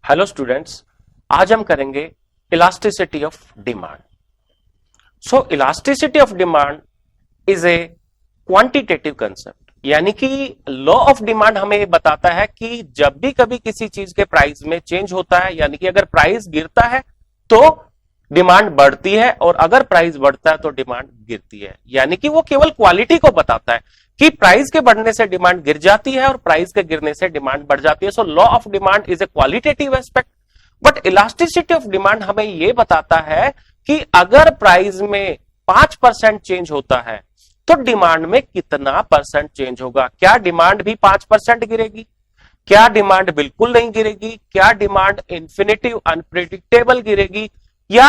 Hello students, आज हम करेंगे elasticity of demand. So elasticity of demand is a quantitative concept, यानी कि लॉ ऑफ डिमांड हमें बताता है कि जब भी कभी किसी चीज के प्राइस में चेंज होता है, यानी कि अगर प्राइस गिरता है तो डिमांड बढ़ती है और अगर प्राइस बढ़ता है तो डिमांड गिरती है। यानी कि वो केवल क्वालिटी को बताता है कि प्राइस के बढ़ने से डिमांड गिर जाती है और प्राइस के गिरने से डिमांड बढ़ जाती है। So law of demand is a qualitative aspect, but elasticity of demand हमें यह बताता है कि अगर प्राइस में 5% चेंज होता है तो डिमांड में कितना परसेंट चेंज होगा। क्या डिमांड भी 5% गिरेगी? क्या डिमांड बिल्कुल नहीं गिरेगी? क्या डिमांड इंफिनिटिव अनप्रेडिक्टेबल गिरेगी, या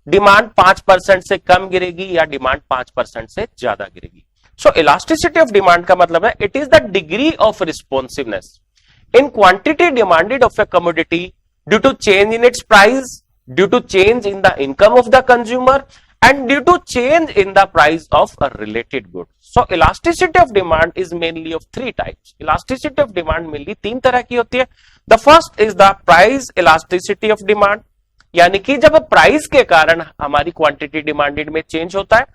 डिमांड 5% से कम गिरेगी, या डिमांड 5% से ज्यादा गिरेगी। सो इलास्टिसिटी ऑफ डिमांड का मतलब है it is the degree of responsiveness in quantity demanded of a commodity due to change in its price, due to change in the income of the consumer and due to change in the price of a related good. So elasticity of demand is mainly of three types. Elasticity of demand mainly तीन तरह की होती है. The first is the price elasticity of demand, यानी कि जब price के कारण हमारी क्वांटिटी डिमांडेड में चेंज होता है.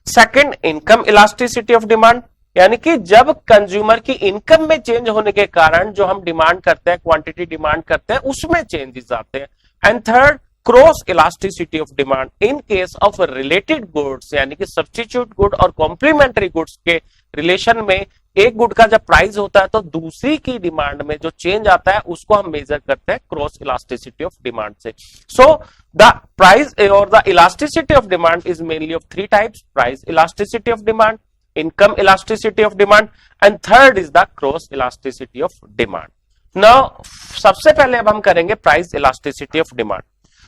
Second, income elasticity of demand, यानी कि जब कंज्यूमर की इनकम में चेंज होने के कारण जो हम डिमांड करते हैं, क्वांटिटी डिमांड करते हैं, उसमें चेंजेस आते हैं. And third, cross elasticity of demand in case of related goods, यानी कि सब्स्टिट्यूट गुड और कॉम्प्लीमेंट्री गुड्स के रिलेशन में एक गुड का जब प्राइस होता है तो दूसरी की डिमांड में जो चेंज आता है उसको हम मेजर करते हैं क्रॉस इलास्टिसिटी ऑफ डिमांड से. सो द प्राइस और the elasticity of demand is mainly of three types: price elasticity of demand, income elasticity of demand, and third is the cross elasticity of demand. Now सबसे पहले अब हम करेंगे price elasticity of demand.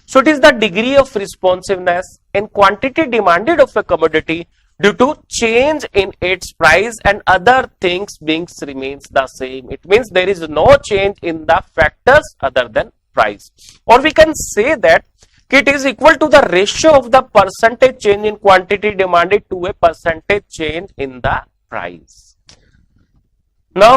So it is the degree of responsiveness in quantity demanded of a commodity due to change in its price and other things being remains the same. It means there is no change in the factors other than price. Or we can say that it is equal to the ratio of the percentage change in quantity demanded to a percentage change in the price. Now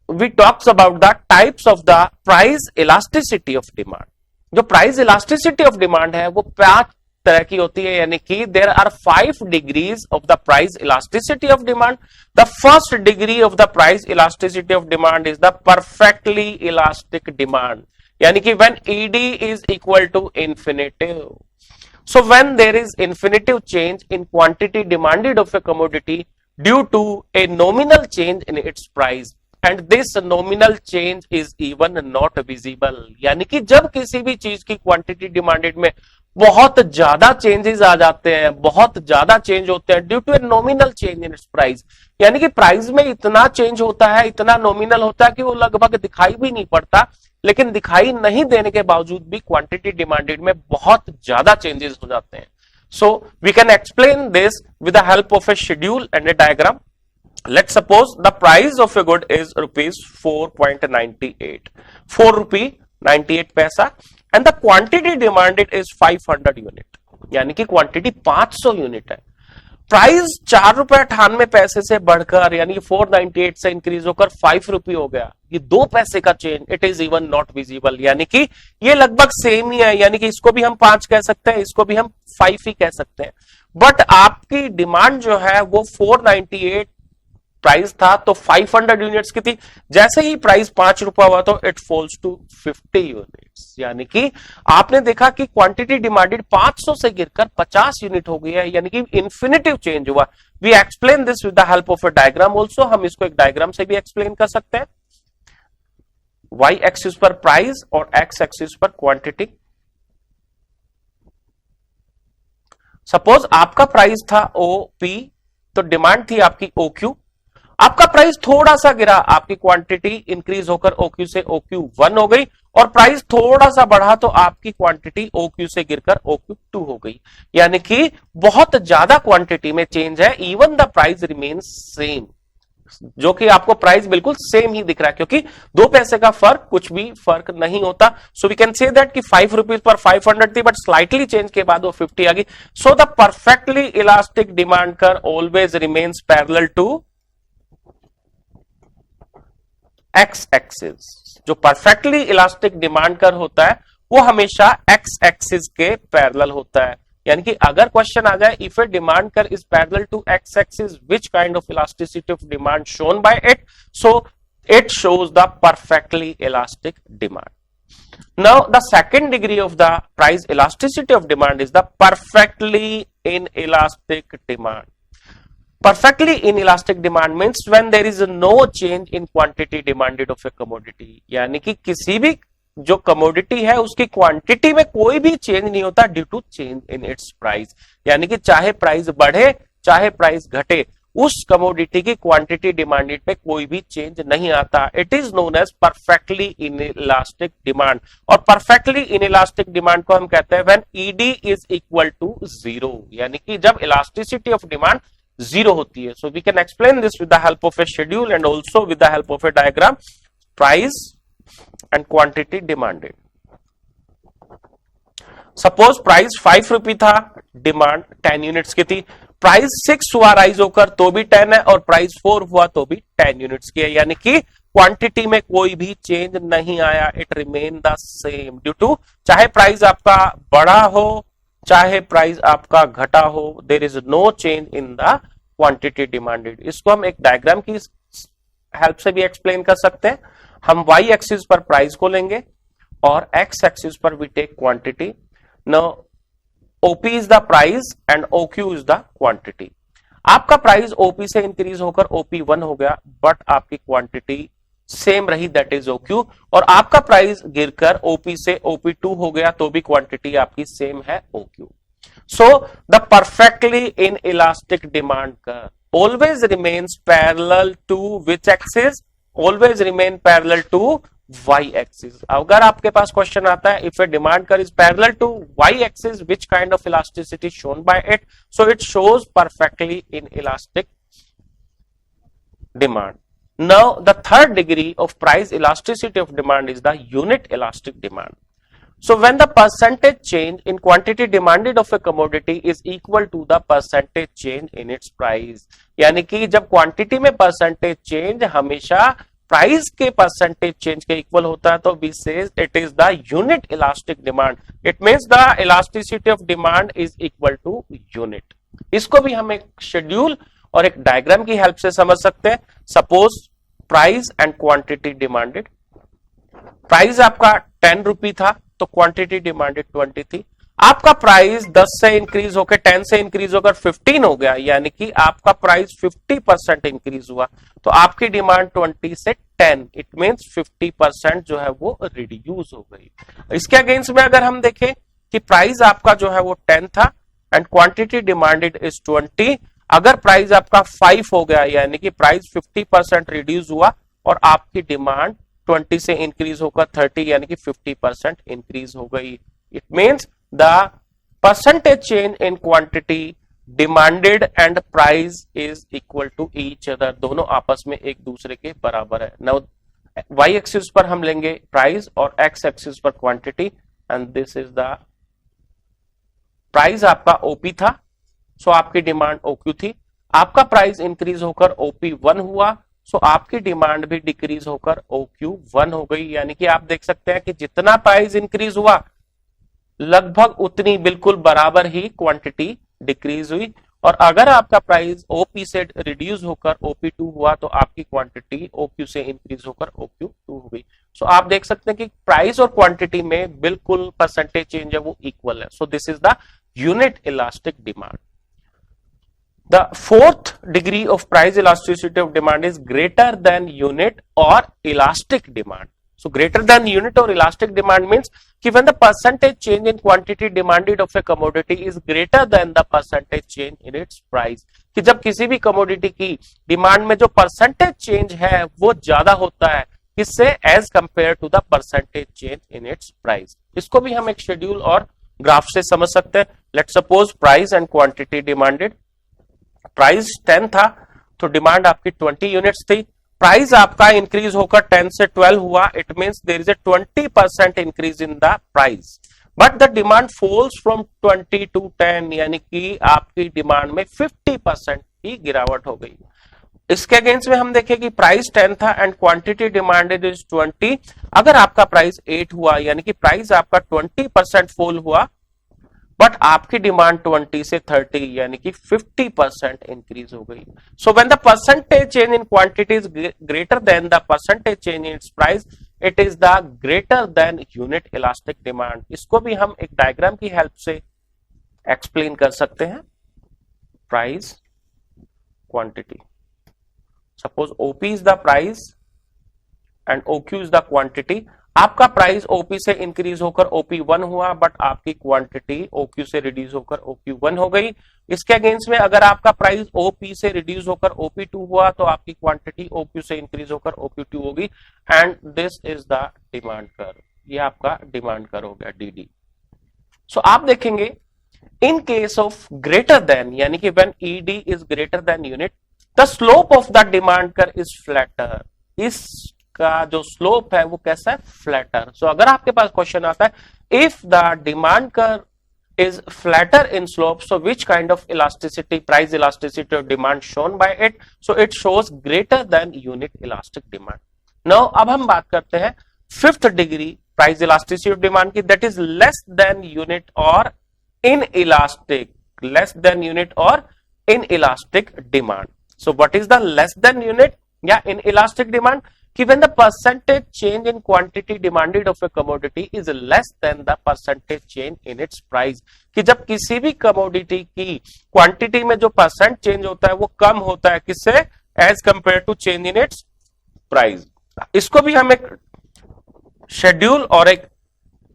we talks about the types of the price elasticity of demand. जो price elasticity of demand है वो 5 तरह की होती है, यानी कि there are 5 degrees of the price elasticity of demand. The first degree of the price elasticity of demand is the perfectly elastic demand, यानी कि when ED is equal to infinitive. So when there is infinitive change in quantity demanded of a commodity due to a nominal change in its price and this nominal change is even not visible, यानी कि जब किसी भी चीज की quantity demanded में बहुत ज्यादा चेंजेस आ जाते हैं, बहुत ज्यादा चेंज होते हैं due to a nominal change in its price, यानी कि प्राइस में इतना चेंज होता है, इतना नॉमिनल होता है कि वो लगभग दिखाई भी नहीं पड़ता, लेकिन दिखाई नहीं देने के बावजूद भी क्वांटिटी डिमांडेड में बहुत ज्यादा चेंजेस हो जाते हैं. So we can explain this with the help of a schedule and a diagram. Let's suppose the price of a good is rupees 4.98, 4 rupee 98 पैसा, and the quantity demanded is 500 unit, यानी कि quantity 500 unit है. Price 4 रुपए 98 पैसे से बढ़कर यानी कि 498 से इंक्रीज होकर 5 रुपये हो गया. ये 2 पैसे का change, it is even not visible, यानी कि ये लगभग सेम ही है, यानी कि इसको भी हम 5 कह सकते हैं, इसको भी हम 5 ही कह सकते हैं. बट आपकी डिमांड जो है वो 498 प्राइस था तो 500 यूनिट्स की थी. जैसे ही प्राइस 5 रुपया हुआ तो इट फॉल्स टू 50 यूनिट्स, यानी कि आपने देखा कि क्वांटिटी डिमांडेड 500 से गिरकर 50 यूनिट हो गई है, यानी कि इंफिनिटिव चेंज हुआ. We explain this with the help of a diagram also. हम इसको एक डायग्राम से भी एक्सप्लेन कर सकते हैं. वाई एक्सिस पर प्राइस और एक्स एक्सिस पर क्वांटिटी. सपोज आपका प्राइस था OP, तो डिमांड थी आपकी OQ. आपका प्राइस थोड़ा सा गिरा, आपकी क्वांटिटी इंक्रीज होकर OQ से OQ1 हो गई, और प्राइस थोड़ा सा बढ़ा तो आपकी क्वांटिटी OQ से गिरकर OQ2 हो गई, यानी कि बहुत ज्यादा क्वांटिटी में चेंज है. Even the price remains same, जो कि आपको प्राइस बिल्कुल सेम ही दिख रहा है क्योंकि 2 पैसे का फर्क, कुछ भी फर्क नहीं होता. So we can say that कि 5 रुपीज पर 500 थी, बट स्लाइटली चेंज के बाद वो 50 आ गई. So the perfectly elastic demand curve always remains parallel to x axis. जो परफेक्टली इलास्टिक डिमांड कर्व होता है वो हमेशा एक्स एक्सिस के पैरेलल होता है। यानी कि अगर क्वेश्चन आ जाए if a demand curve is parallel to X axis which kind of elasticity of demand shown by it, so it shows the perfectly elastic demand. Now the second degree of the price elasticity of demand is the perfectly inelastic demand. Perfectly inelastic demand means when there is no change in quantity demanded of a commodity, यानी कि किसी भी जो commodity है उसकी quantity में कोई भी चेंज नहीं होता due to change in its price. यानी कि चाहे प्राइस बढ़े चाहे प्राइस घटे, उस कमोडिटी की क्वांटिटी डिमांडेड पे कोई भी चेंज नहीं आता। It is known as perfectly inelastic demand. और परफेक्टली इनइलास्टिक डिमांड को हम कहते हैं when ED is equal to zero, यानी कि जब इलास्टिसिटी ऑफ डिमांड जीरो होती है। So we can explain this with the help of a schedule and also with the help of a diagram. Price and quantity demanded. Suppose price 5 रुपए था, demand 10 units की थी। Price 6 हुआ rise होकर तो भी 10 है, और प्राइस 4 हुआ तो भी 10 यूनिट्स की है। यानी कि क्वांटिटी में कोई भी चेंज नहीं आया, it remain the same due to चाहे प्राइस आपका बड़ा हो चाहे प्राइस आपका घटा हो, there is no change in the quantity demanded. इसको हम एक डायग्राम की हेल्प से भी एक्सप्लेन कर सकते हैं। हम वाई एक्सिस पर प्राइस को लेंगे और एक्स एक्सिस पर we take quantity. Now OP is the price and OQ is the quantity. आपका प्राइस OP से इंक्रीज होकर OP1 हो गया, बट आपकी क्वांटिटी सेम रही, दैट इज OQ। और आपका प्राइस गिरकर OP से OP2 हो गया तो भी क्वांटिटी आपकी सेम है OQ। So the perfectly inelastic demand curve always remains parallel to which axis, always remain parallel to y axis। अगर आपके पास क्वेश्चन आता है if a demand curve is parallel to y axis which kind of elasticity shown by it, so it shows perfectly inelastic demand. Now the third degree of price elasticity of demand is the unit elastic demand. So when the percentage change in quantity demanded of a commodity is equal to the percentage change in its price, यानी कि जब quantity में percentage change हमेशा price के percentage change के equal होता है तो we says it is the unit elastic demand. It means the elasticity of demand is equal to unit. इसको भी हम एक शेड्यूल और एक डायग्राम की हेल्प से समझ सकते हैं। Suppose price and quantity demanded. Price आपका 10 रुपए था तो क्वांटिटी डिमांडेड 20 थी। आपका प्राइस 10 से इंक्रीज होकर 10 से इंक्रीज होकर 15 हो गया, यानी कि आपका प्राइस 50% इंक्रीज हुआ, तो आपकी डिमांड 20 से 10, इट मींस 50% जो है वो रिड्यूस हो गई। इसके अगेंस्ट में अगर हम देखें कि प्राइस आपका जो है वो 10 था एंड क्वांटिटी डिमांडेड इज 20, अगर प्राइस आपका 5 हो गया यानी कि प्राइस 50% रिड्यूस हुआ और आपकी डिमांड 20 से इंक्रीज होकर 30 यानी कि 50% इंक्रीज हो गई। It means the percentage change in quantity demanded and price is equal to each other, दोनों आपस में एक दूसरे के बराबर है। Now y एक्सिस पर हम लेंगे प्राइस और x एक्सिस पर quantity and this is the price आपका OP था, सो आपकी डिमांड OQ थी। आपका प्राइस इंक्रीज होकर OP1 हुआ, सो आपकी डिमांड भी डिक्रीज होकर OQ1 हो गई। यानी कि आप देख सकते हैं कि जितना प्राइस इंक्रीज हुआ लगभग उतनी बिल्कुल बराबर ही क्वांटिटी डिक्रीज हुई, और अगर आपका प्राइस OP से रिड्यूस होकर OP2 हुआ तो आपकी क्वांटिटी OQ से इंक्रीज होकर OQ2 हो गई। सो आप देख सकते हैं कि प्राइस और क्वांटिटी में बिल्कुल परसेंटेज चेंज है वो इक्वल है। सो this is the unit elastic demand. The fourth degree of price elasticity of demand is greater than unit or elastic demand. So greater than unit or elastic demand means कि when the percentage change in quantity demanded of a commodity is greater than the percentage change in its price, कि जब किसी भी commodity की demand में जो percentage change है वो ज्यादा होता है किससे, as compared to the percentage change in its price। इसको भी हम एक शेड्यूल और ग्राफ से समझ सकते हैं। Let's suppose price and quantity demanded, price 10 था तो डिमांड आपकी 20 यूनिट्स थी। प्राइस आपका इंक्रीज होकर 10 से 12 हुआ, it means there is a 20% increase in the price, but the demand falls from 20 to 10, यानी कि आपकी डिमांड में 50% की गिरावट हो गई। इसके अगेंस्ट में हम देखें कि प्राइस 10 था एंड क्वांटिटी डिमांडेड इज 20। अगर आपका प्राइस 8 हुआ यानी कि प्राइस आपका 20% फॉल हुआ, बट आपकी डिमांड 20 से 30 यानी कि 50% इंक्रीज हो गई। सो when the percentage change in quantity is greater then the percentage change in its price, it is the greater than unit elastic demand. इसको भी हम एक डायग्राम की हेल्प से एक्सप्लेन कर सकते हैं। Price quantity, suppose OP is the price and OQ is the quantity. आपका प्राइस ओपी से इंक्रीज होकर ओपी 1 हुआ, बट आपकी क्वांटिटी ओक्यू से रिड्यूस होकर ओक्यू 1 हो गई। इसके अगेंस्ट में अगर आपका प्राइस ओपी से रिड्यूस होकर ओपी 2 हुआ, तो आपकी क्वांटिटी ओक्यू से इंक्रीज होकर ओक्यू 2 होगी। And this is the demand curve, ये आपका डिमांड कर्व हो गया डीडी। सो आप देखेंगे इन केस ऑफ ग्रेटर देन, यानी कि when ED is greater than unit, the slope of the demand curve is flatter. इसका जो स्लोप है वो कैसा है? फ्लैटर। सो अगर आपके पास क्वेश्चन आता है if the demand curve is flatter in slope, so which kind of elasticity, price elasticity of demand shown by it, so it shows greater than unit elastic demand. Now अब हम बात करते हैं fifth degree price elasticity of demand की, that is less than unit और inelastic, less than unit और inelastic demand. So what is the less than unit या in elastic demand? कि when the percentage change in quantity demanded of a commodity is less than the percentage change in its price, कि जब किसी भी commodity की quantity में जो percent change होता है वो कम होता है किससे? As compared to change in its price। इसको भी हम एक शेड्यूल और एक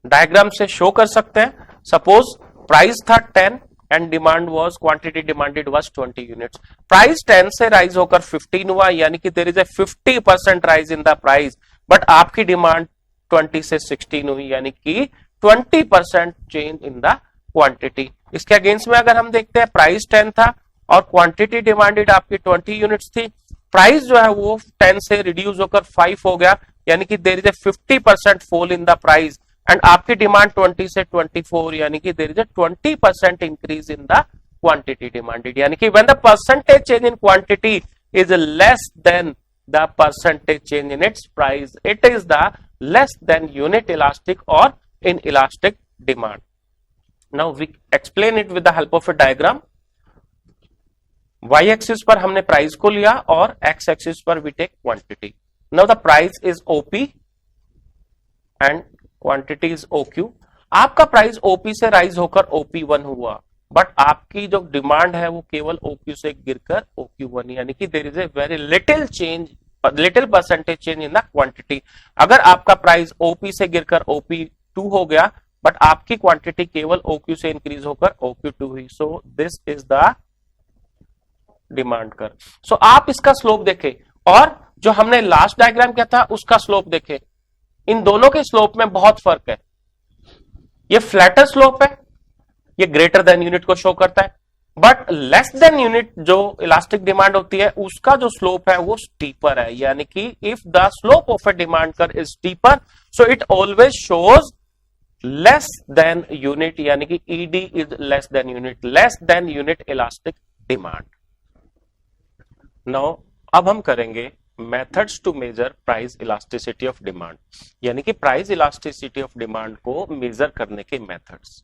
डायग्राम से शो कर सकते हैं। सपोज प्राइस था 10 and demand was, quantity demanded was 20 units. Price 10 से राइज होकर 15 हुआ, यानी कि there is a 50% rise in the price, but आपकी डिमांड 20 से 16 हुई, यानी कि 20% चेंज इन द क्वांटिटी। इसके अगेंस्ट में अगर हम देखते हैं प्राइस 10 था और क्वांटिटी डिमांडेड आपकी 20 यूनिट्स थी, प्राइस जो है वो 10 से रिड्यूस होकर 5 हो गया, यानी कि there is a 50% fall in the price and आपकी डिमांड 20 से 24, यानी कि there is a 20% increase in the quantity demanded. यानी कि when the percentage change in quantity is less than the percentage change in its price, it is the less than unit elastic और inelastic demand. Now we explain it with the help of a diagram. Y axis पर हमने price को लिया और x axis पर we take quantity. Now the price is OP and quantity is OQ. आपका price OP से rise होकर OP 1 हुआ, बट आपकी जो डिमांड है वो केवल ओक्यू से गिरकर ओक्यू 1, यानी कि there is a very little change, little percentage change in the quantity. अगर आपका प्राइस ओपी से गिरकर ओपी 2 हो गया, बट आपकी क्वांटिटी केवल ओक्यू से इंक्रीज होकर ओक्यू 2 हुई। So this is the demand curve. So आप इसका स्लोप देखें और जो हमने लास्ट डायग्राम किया था उसका स्लोप देखें, इन दोनों के स्लोप में बहुत फर्क है। ये फ्लैटर स्लोप है, ये ग्रेटर देन यूनिट को शो करता है, बट लेस देन यूनिट जो इलास्टिक डिमांड होती है उसका जो स्लोप है वो स्टीपर है। यानी कि if the slope of a demand curve is steeper, so it always shows less than unit, यानी कि ED is less than unit, less than unit elastic demand. Now अब हम करेंगे methods to measure price elasticity of demand, यानी कि price elasticity of demand को measure करने के मेथड्स।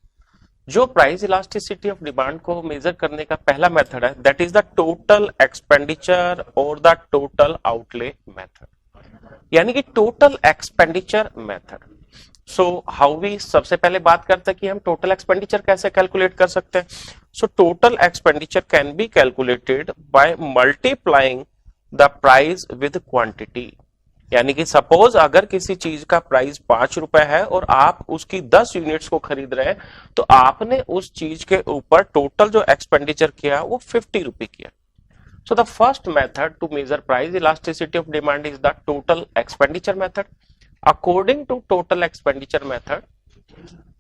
जो प्राइस इलास्टिसिटी ऑफ डिमांड को मेजर करने का पहला मेथड है that is the total expenditure और द टोटल आउटले मेथड, यानी कि total expenditure method. So how we, सबसे पहले बात करते हैं कि हम टोटल एक्सपेंडिचर कैसे कैलकुलेट कर सकते हैं। So total expenditure can be calculated by multiplying the price with quantity, यानी कि सपोज अगर किसी चीज का प्राइस 5 रुपए है और आप उसकी 10 यूनिट्स को खरीद रहे हैं, तो आपने उस चीज के ऊपर टोटल जो एक्सपेंडिचर किया वो 50 रुपए किया। So the first method to measure price elasticity of demand is the total expenditure method. According to total expenditure method,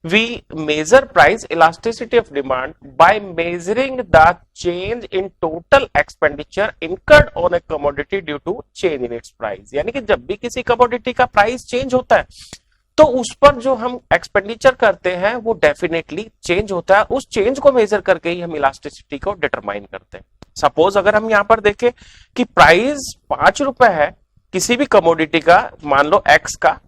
we measure price elasticity of demand by measuring the change in total expenditure incurred on a commodity due to change in its price। यानी कि जब भी किसी commodity का price change होता है तो उस पर जो हम एक्सपेंडिचर करते हैं वो डेफिनेटली चेंज होता है, उस चेंज को मेजर करके ही हम इलास्टिसिटी को डिटरमाइन करते हैं। सपोज अगर हम यहां पर देखें कि प्राइस 5 रुपए है किसी भी कमोडिटी का, मान लो एक्स का,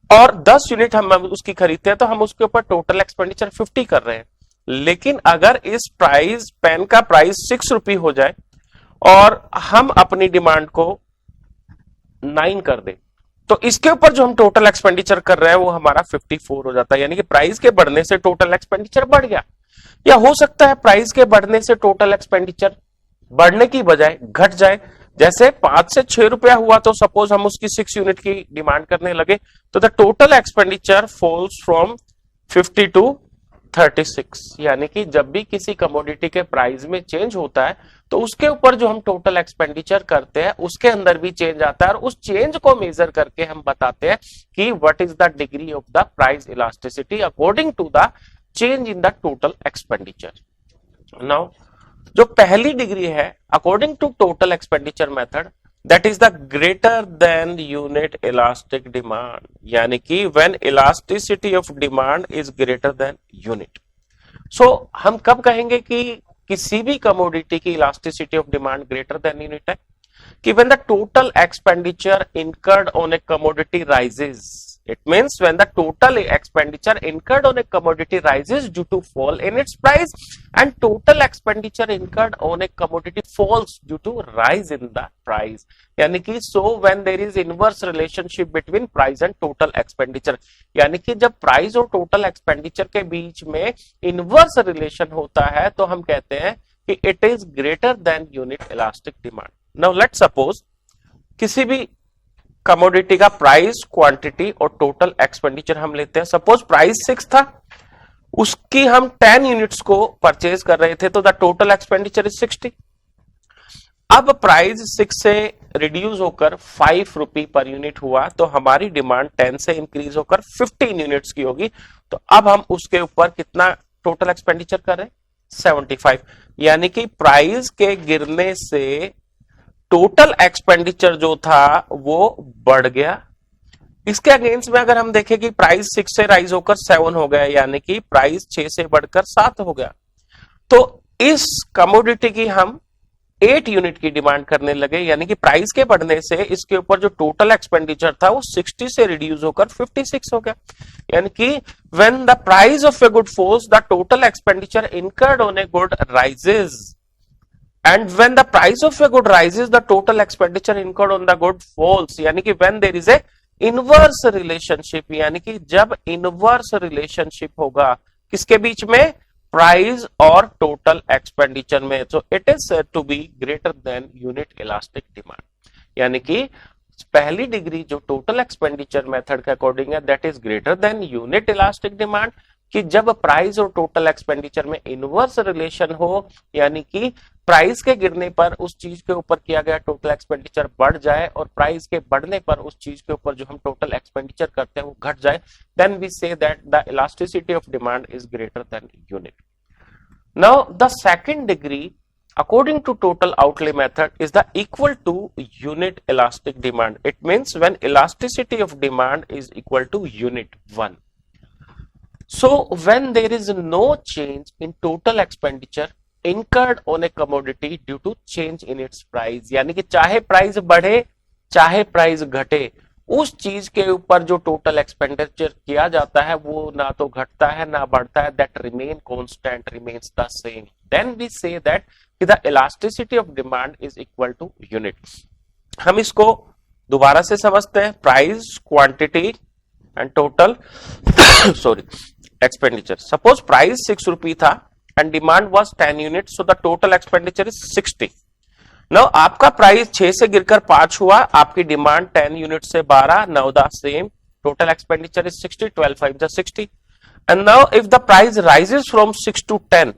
और 10 यूनिट हम उसकी खरीदते हैं तो हम उसके ऊपर टोटल एक्सपेंडिचर 50 कर रहे हैं। लेकिन अगर इस प्राइस पेन का प्राइस 6 रुपये हो जाए और हम अपनी डिमांड को 9 कर दे, तो इसके ऊपर जो हम टोटल एक्सपेंडिचर कर रहे हैं वो हमारा 54 हो जाता है। यानी कि प्राइस के बढ़ने से टोटल एक्सपेंडिचर बढ़ गया, या हो सकता है प्राइस के बढ़ने से टोटल एक्सपेंडिचर बढ़ने की बजाय घट जाए। जैसे 5 से 6 रुपया हुआ तो सपोज हम उसकी 6 यूनिट की डिमांड करने लगे, तो the total expenditure falls from 50 to 36। यानी कि जब भी किसी कमोडिटी के प्राइस में चेंज होता है तो उसके ऊपर जो हम टोटल एक्सपेंडिचर करते हैं उसके अंदर भी चेंज आता है, और उस चेंज को मेजर करके हम बताते हैं कि what is the degree of the price elasticity according to the change in the total expenditure. Now जो पहली डिग्री है according to total expenditure method, that is the greater than unit elastic demand. यानी कि when elasticity of demand is greater than unit. So हम कब कहेंगे कि किसी भी कमोडिटी की elasticity of demand greater than unit है? कि when the total expenditure incurred on a commodity rises, it means when the total expenditure incurred on a commodity rises due to fall in its price and total expenditure incurred on a commodity falls due to rise in the price। यानी कि so when there is inverse relationship between price and total expenditure, यानी कि जब price और total expenditure के बीच में inverse relation होता है तो हम कहते हैं कि it is greater than unit elastic demand. Now let's suppose किसी भी कमोडिटी का प्राइस, क्वांटिटी और टोटल एक्सपेंडिचर हम लेते हैं। सपोज प्राइस 6 था, उसकी हम 10 यूनिट्स को परचेज कर रहे थे, तो द टोटल एक्सपेंडिचर इज 60। अब प्राइस 6 से रिड्यूस होकर 5 रुपए पर यूनिट हुआ तो हमारी डिमांड 10 से इंक्रीज होकर 15 यूनिट्स की होगी। तो अब हम उसके ऊपर कितना टोटल एक्सपेंडिचर कर रहे हैं? 75। यानी कि प्राइस के गिरने से टोटल एक्सपेंडिचर जो था वो बढ़ गया। इसके अगेंस्ट में अगर हम देखें कि प्राइस 6 से राइज होकर 7 हो गया, यानी कि प्राइस 6 से बढ़कर 7 हो गया, तो इस कमोडिटी की हम 8 यूनिट की डिमांड करने लगे। यानी कि प्राइस के बढ़ने से इसके ऊपर जो टोटल एक्सपेंडिचर था वो 60 से रिड्यूस होकर 56 हो गया। यानी कि when the price of a good falls the total expenditure incurred on a good rises, and when the price of a good rises the total expenditure incurred on the good falls। यानी कि when there is a inverse relationship, यानी कि जब inverse relationship होगा किसके बीच में? Price और total expenditure में, so it is said to be greater than unit elastic demand। यानी कि पहली डिग्री जो टोटल एक्सपेंडिचर मेथड के अकॉर्डिंग है that is greater than unit elastic demand, कि जब प्राइस और टोटल एक्सपेंडिचर में इनवर्स रिलेशन हो, यानी कि प्राइस के गिरने पर उस चीज के ऊपर किया गया टोटल एक्सपेंडिचर बढ़ जाए और प्राइस के बढ़ने पर उस चीज के ऊपर जो हम टोटल एक्सपेंडिचर करते हैं वो घट जाए, then we say that the elasticity of demand is greater than unit. Now the second degree according to total outlay method is the equal to unit elastic demand। it means when elasticity of demand is equal to unit 1। so when there is no change in total expenditure incurred on a commodity due to change in its price, यानी कि चाहे price बढ़े चाहे price घटे, उस चीज के ऊपर जो टोटल एक्सपेंडिचर किया जाता है वो ना तो घटता है ना बढ़ता है, that remain constant, remains the same, then we say that the elasticity of demand is equal to unit. हम इसको दोबारा से समझते हैं, price, quantity and total sorry expenditure. Suppose price 6 रुपये था and demand was 10 unit, so the total expenditure is 60। Now आपका price 6 से गिरकर 5 हुआ, आपकी डिमांड 10 यूनिट से 12, now the same total expenditure is 60, 12 5 60। And now if the price rises from 6 to 10,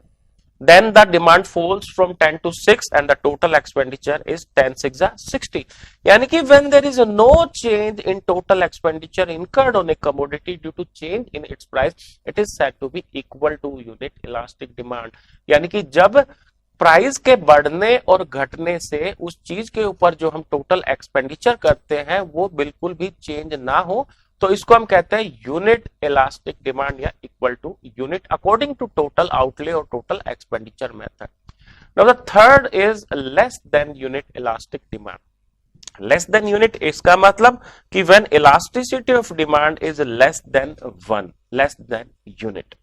then the demand falls from 10 to 6 and the total expenditure is 10 6 60। यानी कि when there is no change in total expenditure incurred on a commodity due to change in its price, it is said to be equal to unit elastic demand। यानी कि जब price के बढ़ने और घटने से उस चीज के ऊपर जो हम टोटल एक्सपेंडिचर करते हैं वो बिल्कुल भी चेंज ना हो, तो इसको हम कहते हैं यूनिट इलास्टिक डिमांड या equal to unit according to total outlay और total expenditure method. Now the third is less than unit elastic demand. Less than unit इसका मतलब कि when elasticity of demand is less than 1, less than unit.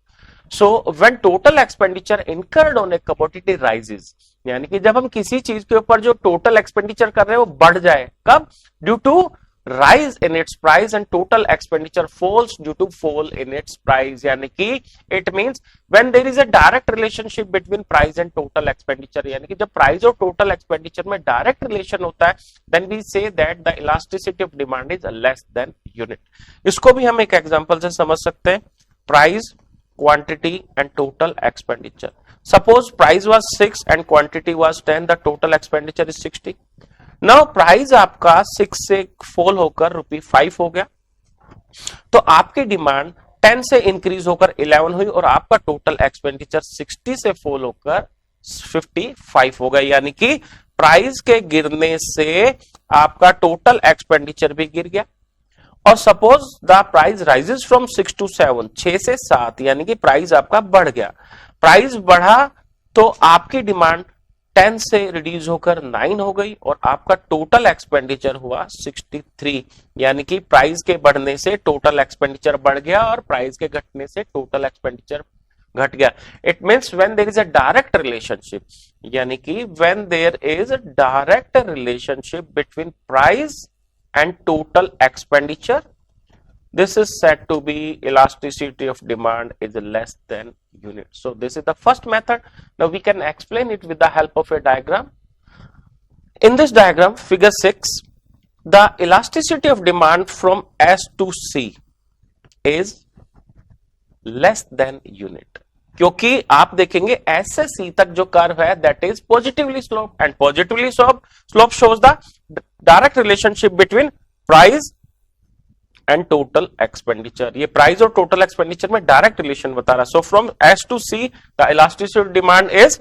So when total expenditure incurred on a commodity rises, यानी कि जब हम किसी चीज के ऊपर जो टोटल एक्सपेंडिचर कर रहे हैं वो बढ़ जाए, कब? Due to rise in its price and total expenditure falls due to fall in its price. यानी कि it means when there is a direct relationship between price and total expenditure, यानी कि जब price और total expenditure में direct relation होता है, then we say that the elasticity of demand is less than unit. इसको भी हम एक एग्जांपल से समझ सकते हैं. price, quantity and total expenditure. Suppose price was 6 and quantity was 10, the total expenditure is 60. Now price आपका 6 से फॉल होकर ₹5 हो गया, तो आपकी डिमांड 10 से इंक्रीज होकर 11 हुई और आपका टोटल एक्सपेंडिचर 60 से फॉल होकर 55 हो गया. यानी कि प्राइस के गिरने से आपका टोटल एक्सपेंडिचर भी गिर गया. और suppose the price rises from 6 to 7, 6 से 7, यानी कि प्राइस आपका बढ़ गया. प्राइस बढ़ा तो आपकी डिमांड 10 से रिड्यूस होकर 9 हो गई और आपका टोटल एक्सपेंडिचर हुआ 63. यानी कि प्राइस के बढ़ने से टोटल एक्सपेंडिचर बढ़ गया और प्राइस के घटने से टोटल एक्सपेंडिचर घट गया. It means when there is a direct relationship, यानी कि when there is a direct relationship between price and total expenditure, this is said to be elasticity of demand is less than unit. So this is the first method. Now we can explain it with the help of a diagram. In this diagram, figure 6, the elasticity of demand from S to C is less than unit. क्योंकि आप देखेंगे S से C तक जो curve है that is positively slope and positively slope shows the direct relationship between price and total expenditure. ये price और total expenditure में डायरेक्ट रिलेशन बता रहा है. So from S to C the elasticity of demand is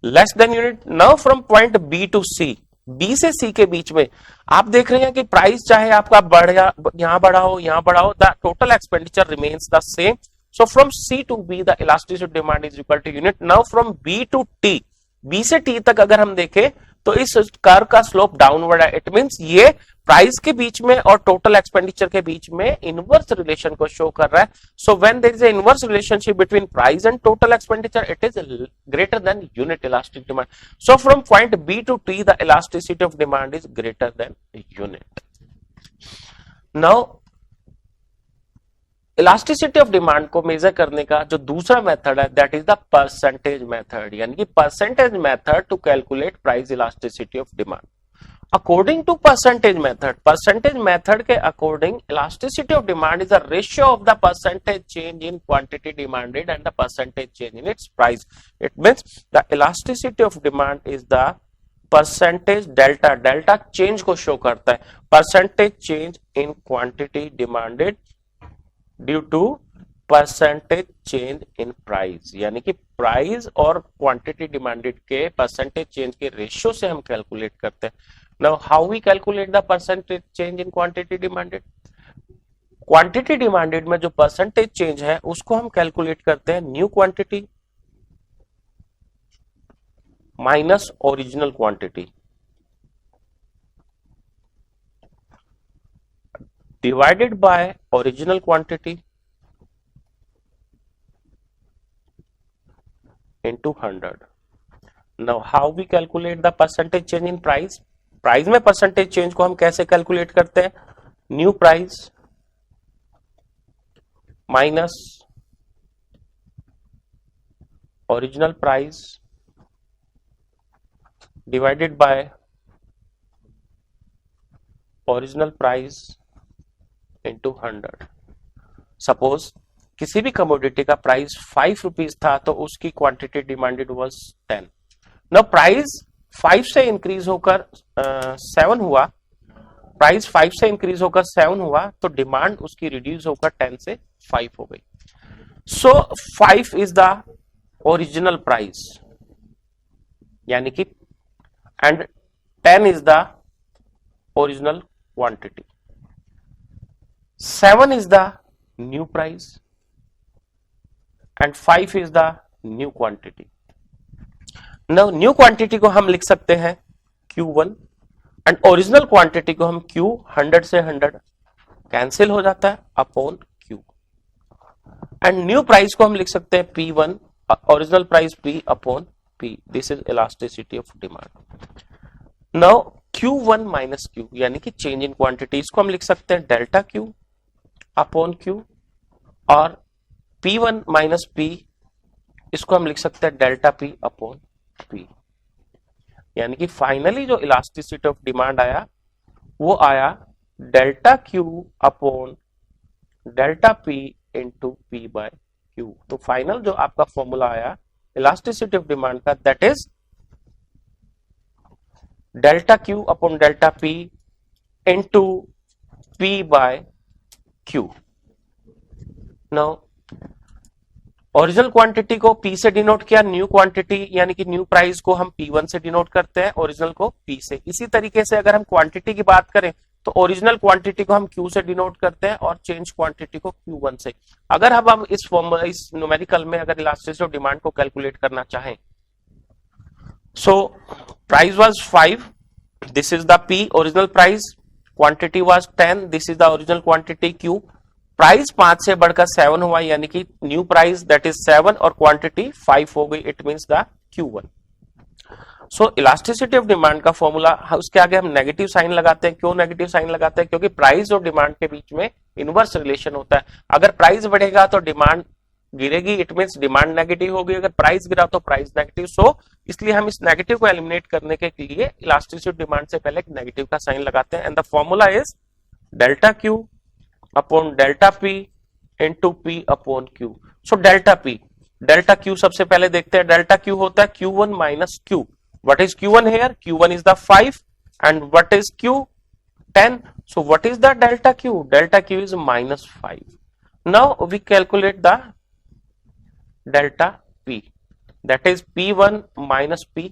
less than unit. Now from point B to C, B से C के बीच में आप देख रहे हैं कि प्राइस चाहे आपका यहां बढ़ा हो यहां बढ़ा हो, the total expenditure remains the same. So from C to B the elasticity of demand is equal to unit. Now from B to T, B से टी तक अगर हम देखें तो इस कर्व का स्लोप डाउनवर्ड है. इट मींस ये प्राइस के बीच में और टोटल एक्सपेंडिचर के बीच में इनवर्स रिलेशन को शो कर रहा है. So when there is a inverse relationship between price and total expenditure, it is greater than unit elastic demand. So from point B to T the elasticity of demand is greater than unit. Now elasticity of demand को measure करने का जो दूसरा method है that is the percentage method, यानी कि percentage method to calculate price elasticity of demand. According to percentage method के according elasticity of demand is the ratio of the percentage change in quantity demanded and the percentage change in its price. It means the elasticity of demand is the percentage delta, delta change को show करता है, percentage change in quantity demanded due to percentage change in price. यानी कि price और quantity demanded के percentage change के ratio से हम कैलकुलेट करते हैं. Now how we calculate the percentage change in quantity demanded? Quantity demanded में जो परसेंटेज चेंज है उसको हम कैलकुलेट करते हैं new quantity minus original quantity divided by original quantity into 100. Now how we calculate the percentage change in price? Price में percentage change को हम कैसे कैलकुलेट करते हैं? New price minus original price divided by original price into 100. Suppose किसी भी commodity का price 5 rupees था तो उसकी quantity demanded was 10. Now price 5 से इंक्रीज होकर 7 हुआ, प्राइस 5 से इंक्रीज होकर 7 हुआ तो डिमांड उसकी रिड्यूस होकर 10 से 5 हो गई. सो 5 इज द ओरिजिनल प्राइस, यानी कि and 10 is the original quantity. 7 is the new price and 5 is the new quantity. Now new quantity को हम लिख सकते हैं Q1 एंड ओरिजिनल क्वांटिटी को हम Q 100 से 100 कैंसिल हो जाता है upon Q and new price को हम लिख सकते हैं P1 original price P upon P. This is elasticity of demand. Now Q1 minus Q यानी कि चेंज इन क्वांटिटी, इसको हम लिख सकते हैं डेल्टा Q अपॉन Q और P1 माइनस P इसको हम लिख सकते हैं डेल्टा P अपॉन P. यानी कि फाइनली जो इलास्टिसिटी ऑफ डिमांड आया वो आया delta Q upon delta P into P by Q. तो फाइनल जो आपका फॉर्मूला आया इलास्टिसिटी ऑफ डिमांड का that is delta Q upon delta P into P by Q. Now original quantity को P से डिनोट किया, न्यू क्वांटिटी यानी कि न्यू प्राइस को हम P1 से डिनोट करते हैं, ओरिजिनल को P से. इसी तरीके से अगर हम क्वांटिटी की बात करें तो ओरिजिनल क्वांटिटी को हम Q से डिनोट करते हैं और चेंज क्वांटिटी को Q1 से. अगर हम इस फॉर्मूला इस न्यूमेरिकल में अगर इलास्टिसिटी ऑफ डिमांड को कैलकुलेट करना चाहें, so price was 5, this is the P original price, quantity was 10, this is the original quantity Q. Price 5 से बढ़कर 7 हुआ यानी कि न्यू प्राइस दैट इज 7 और क्वांटिटी 5 हो गई, it means the Q1. So elasticity of demand का formula उसके आगे हम नेगेटिव साइन लगाते हैं. क्यों नेगेटिव साइन लगाते हैं? क्योंकि प्राइस और डिमांड के बीच में इनवर्स रिलेशन होता है. अगर प्राइस बढ़ेगा तो डिमांड गिरेगी, इट मींस डिमांड नेगेटिव होगी. अगर प्राइस गिरा तो प्राइस नेगेटिव. सो इसलिए हम इस नेगेटिव को एलिमिनेट करने के लिए इलास्टिसिटी ऑफ डिमांड से पहले एक नेगेटिव का साइन लगाते हैं and the formula is delta Q upon delta P into P upon Q. So delta P delta Q सबसे पहले देखते हैं. डेल्टा Q होता है Q1 minus Q. What is Q1 here? Q1 is the 5 and what is Q? 10. So what is the delta Q? Delta Q is minus 5. Now we calculate the delta P that is P1 minus P.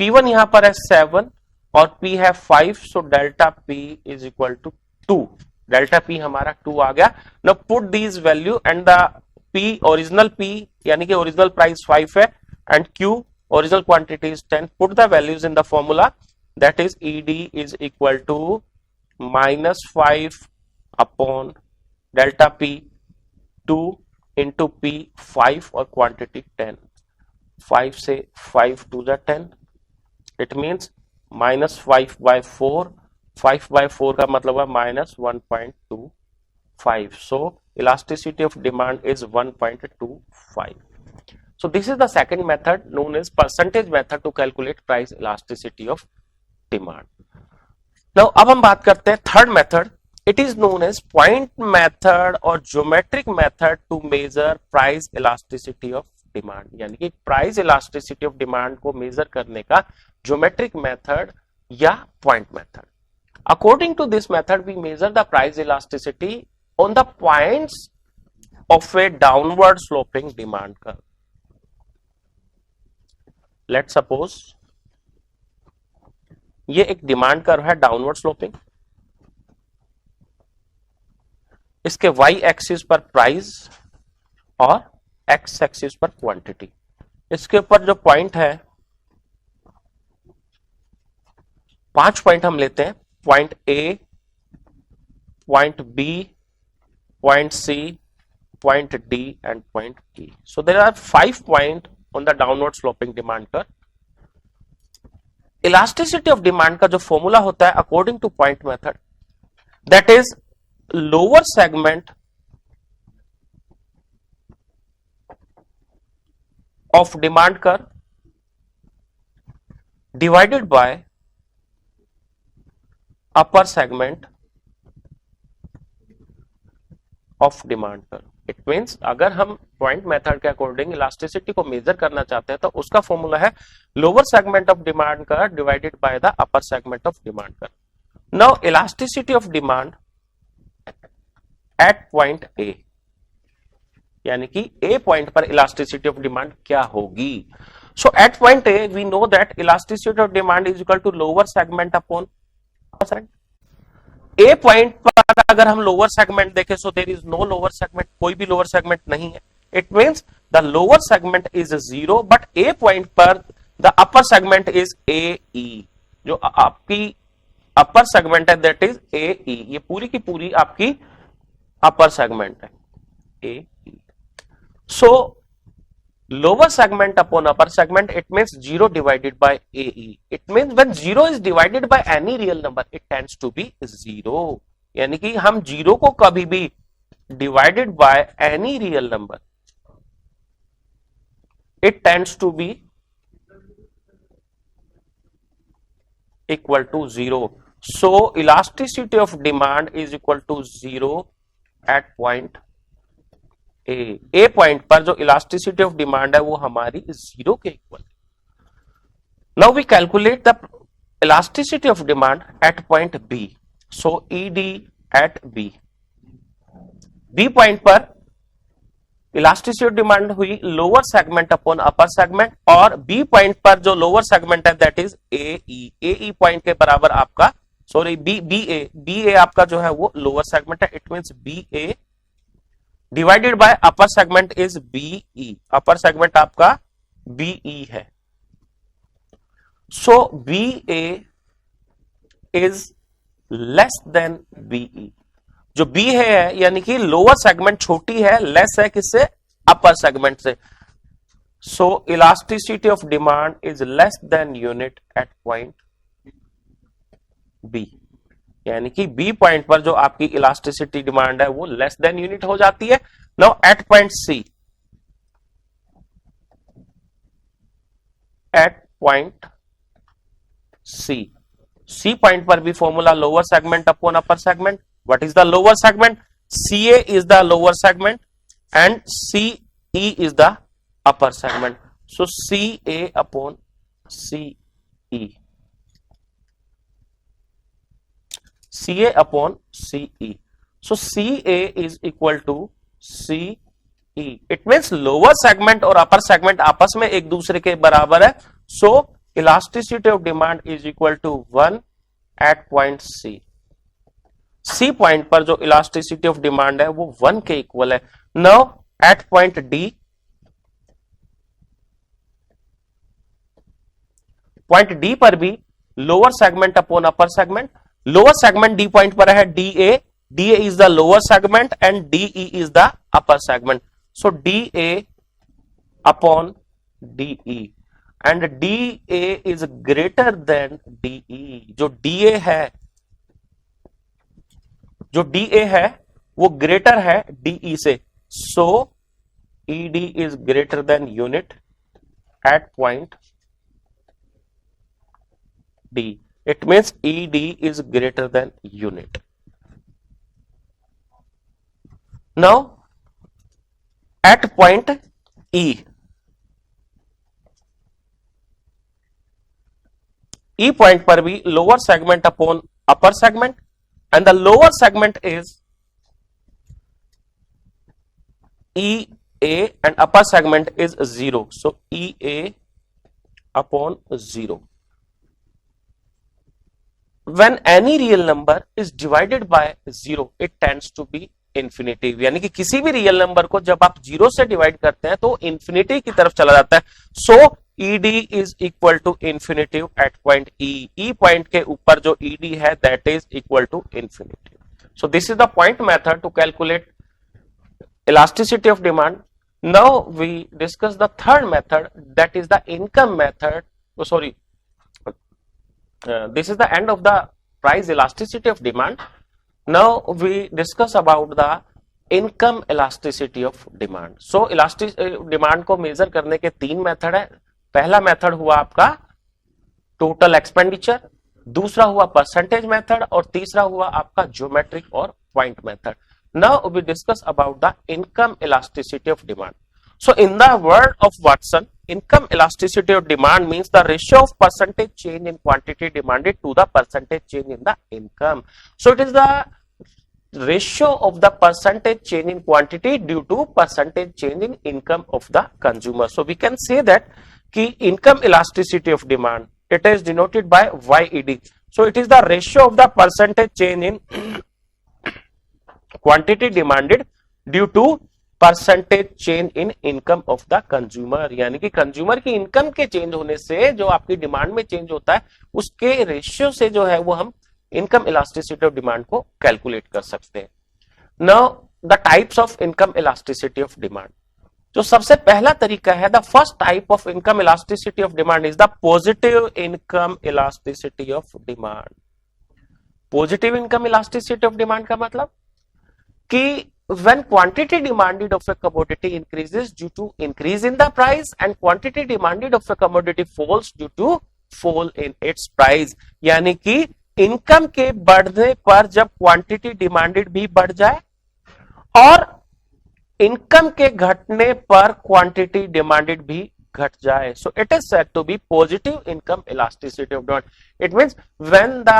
P1 यहां पर है 7 और P है 5. So delta P is equal to 2. Delta P हमारा 2 आ गया. Now put these value and the P original P यानी कि ओरिजिनल प्राइस 5 है and Q original quantity is 10. Put the values in the formula that is ED is equal to minus 5 upon delta P 2 into P 5 और quantity 10. 5 से 5 to the 10 it means minus 5 by 4. 5 by 4 का मतलब है minus 1.25. So elasticity of demand is 1.25. So this is the second method known as percentage method to calculate price elasticity of demand. Now अब हम बात करते हैं third method. It is known as point method और geometric method to measure price elasticity of demand. यानी कि price elasticity of demand को measure करने का ज्योमेट्रिक मेथड या point method. According to this method, we measure the price elasticity on the points of a downward sloping demand curve. Let's suppose ये एक demand curve है downward sloping. इसके y axis पर price और x axis पर quantity. इसके ऊपर जो पॉइंट है 5 पॉइंट हम लेते हैं. Point A, point B, point C, point D and point E. So there are 5 points on the downward sloping demand curve. Elasticity of demand का जो फॉर्मूला होता है according to point method, that is lower segment of demand curve divided by upper segment of demand curve. It means अगर हम point method के according elasticity को measure करना चाहते हैं तो उसका फॉर्मूला है lower segment of demand curve divided by the upper segment of demand curve. Now elasticity of demand at point A, यानी कि ए पॉइंट पर इलास्टिसिटी ऑफ डिमांड क्या होगी. So at point A we know that elasticity of demand is equal to lower segment upon A point पर अगर हम lower segment देखें so there is no lower segment, कोई भी lower segment नहीं है. It means the lower segment is 0 but A point पर the upper segment is A E, जो आपकी अपर सेगमेंट है दैट इज ए ई, ये पूरी की पूरी आपकी अपर सेगमेंट है ए ई. सो lower segment upon upper segment, it means 0 divided by AE. It means when 0 is divided by any real number, it tends to be 0. यानी कि हम 0 को कभी भी divided by any real number, it tends to be equal to 0. So elasticity of demand is equal to 0 at point A point पर जो elasticity of demand है वो हमारी 0 के इक्वल है. Now we calculate the elasticity of demand at point B. So ED at B, B point पर elasticity of demand हुई lower segment upon upper segment, और बी पॉइंट पर जो लोअर सेगमेंट है that is A E point के बराबर आपका, sorry B ए आपका जो है वो लोअर सेगमेंट है. It means B A divided by upper segment is BE, upper segment आपका बीई है. So B A is less than BE, जो बी है यानी कि लोअर सेगमेंट छोटी है, लेस है किससे, अपर सेगमेंट से. So elasticity of demand is less than unit at point B, यानी कि बी पॉइंट पर जो आपकी इलास्टिसिटी डिमांड है वो लेस देन यूनिट हो जाती है. Now at point C, at point C point पर भी formula lower segment upon upper segment. What is the lower segment, C A is the lower segment and C E is the upper segment. So C A upon C E, CA upon CE. So CA is equal to CE. It means lower segment और upper segment आपस में एक दूसरे के बराबर है. So elasticity of demand is equal to 1 at point C. C point पर जो elasticity of demand है वो 1 के इक्वल है. Now at point D, point D पर भी lower segment upon upper segment. Lower segment D point पर है DA is the lower segment and DE is the upper segment. So DA upon DE and DA is greater than DE. जो DA है वो greater है DE से. So ED is greater than unit at point D. It means ED is greater than unit. Now at point E, E point पर भी lower segment upon upper segment and the lower segment is EA and upper segment is 0. So EA upon 0. When any real number is divided by 0, it tends to be infinitive. यानी कि किसी भी real number को जब आप 0 से divide करते हैं तो इंफिनिटी की तरफ चला जाता है. सो ED is equal to infinitive at point E. E point के ऊपर जो ED है that is equal to infinitive. So this is the point method to calculate elasticity of demand. Now we discuss the third method, that is the income method. Oh, sorry. This is the end of the price elasticity of demand. Now we discuss about the income elasticity of demand. So elastic demand को measure करने के 3 method है. पहला method हुआ आपका total expenditure, दूसरा हुआ percentage method और तीसरा हुआ आपका ज्योमेट्रिक और point method. Now we discuss about the income elasticity of demand. So in the word of Watson, income elasticity of demand means the ratio of percentage change in quantity demanded to the percentage change in the income. So it is the ratio of the percentage change in quantity due to percentage change in income of the consumer. So we can say that ki income elasticity of demand, it is denoted by YED. So it is the ratio of the percentage change in quantity demanded due to percentage change in income of the consumer, यानी कि consumer की income के change होने से जो आपकी demand में change होता है उसके रेशियो से जो है वो हम इनकम इलास्टिसिटी ऑफ डिमांड को कैलकुलेट कर सकते हैं। Now the types of income elasticity of demand, जो सबसे पहला तरीका है, the first type of income elasticity of demand is the positive income elasticity of demand. Positive income elasticity of demand का मतलब कि when quantity demanded of a commodity increases due to increase in the price and quantity demanded of a commodity falls due to fall in its price, यानी कि income के बढ़ने पर जब quantity demanded भी बढ़ जाए और इनकम के घटने पर क्वांटिटी डिमांडेड भी घट जाए, so it is said to be positive income elasticity of demand. It means when the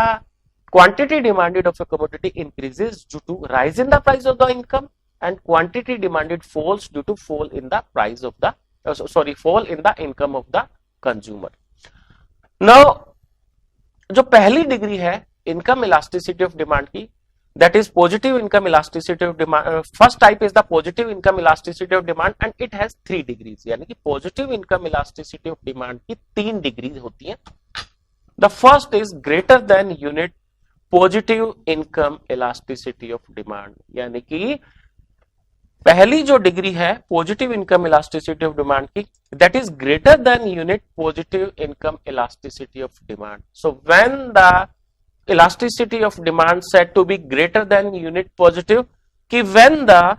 quantity demanded of a commodity increases due to rise in the price of the income and quantity demanded falls due to fall in the price of the fall in the income of the consumer. Now जो पहली degree है income elasticity of demand की, that is positive income elasticity of demand, first type is the positive income elasticity of demand and it has 3 degrees, यानी कि positive income elasticity of demand की 3 degree होती है। The first is greater than unit positive income elasticity of demand, यानी कि पहली जो degree है positive income elasticity of demand की, that is greater than unit positive income elasticity of demand. So when the elasticity of demand said to be greater than unit positive, कि when the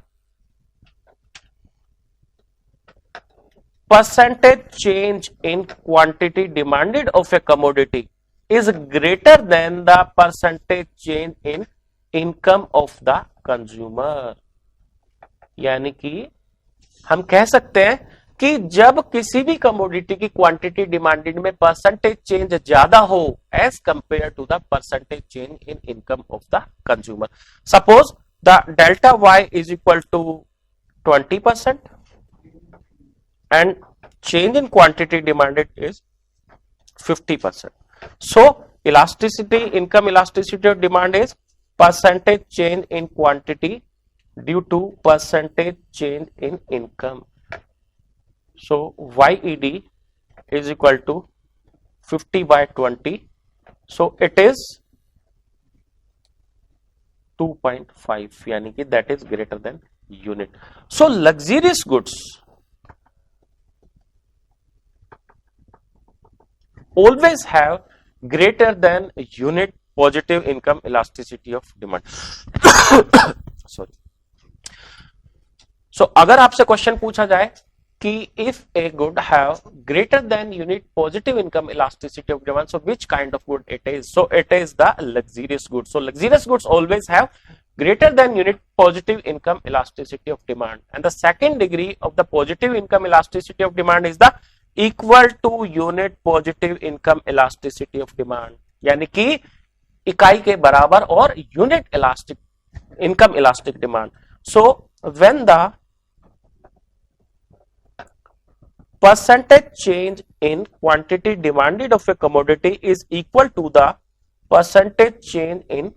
percentage change in quantity demanded of a commodity is greater than the percentage change in income of the consumer, यानी कि हम कह सकते हैं कि जब किसी भी कमोडिटी की क्वांटिटी डिमांडेड में परसेंटेज चेंज ज्यादा हो as compare to the percentage change in income of the consumer. Suppose the delta Y is equal to 20% and change in quantity demanded is 50%. So elasticity, income elasticity of demand is percentage change in quantity due to percentage change in income. So YED is equal to 50 by 20. So it is 2.5, यानी कि that is greater than unit. So luxurious goods always have greater than unit positive income elasticity of demand. Sorry. So अगर आपसे question पूछा जाए कि if a good have greater than unit positive income elasticity of demand, so which kind of good it is? So it is the luxurious goods. So luxurious goods always have greater than unit positive income elasticity of demand, and the second degree of the positive income elasticity of demand is the equal to unit positive income elasticity of demand, यानी कि इकाई के बराबर और unit elastic income elastic demand. So when the percentage change in quantity demanded of a commodity is equal to the percentage change in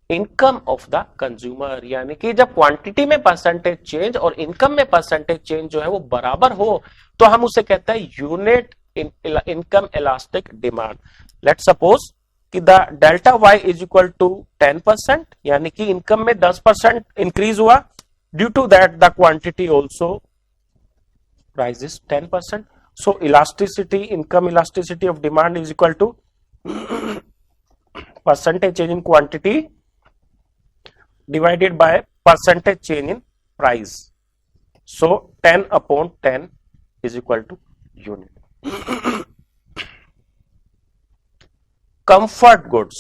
income of the consumer, यानी कि जब quantity में परसेंटेज चेंज और इनकम में percentage change जो है वो बराबर हो तो हम उसे कहते हैं unit income elastic demand. Let suppose कि the delta Y is equal to 10%, यानी कि इनकम में 10% इंक्रीज हुआ, due to that the quantity also rises 10%। So elasticity, income elasticity of demand is equal to percentage change in quantity divided by percentage change in price. So 10 upon 10 is equal to unit. Comfort goods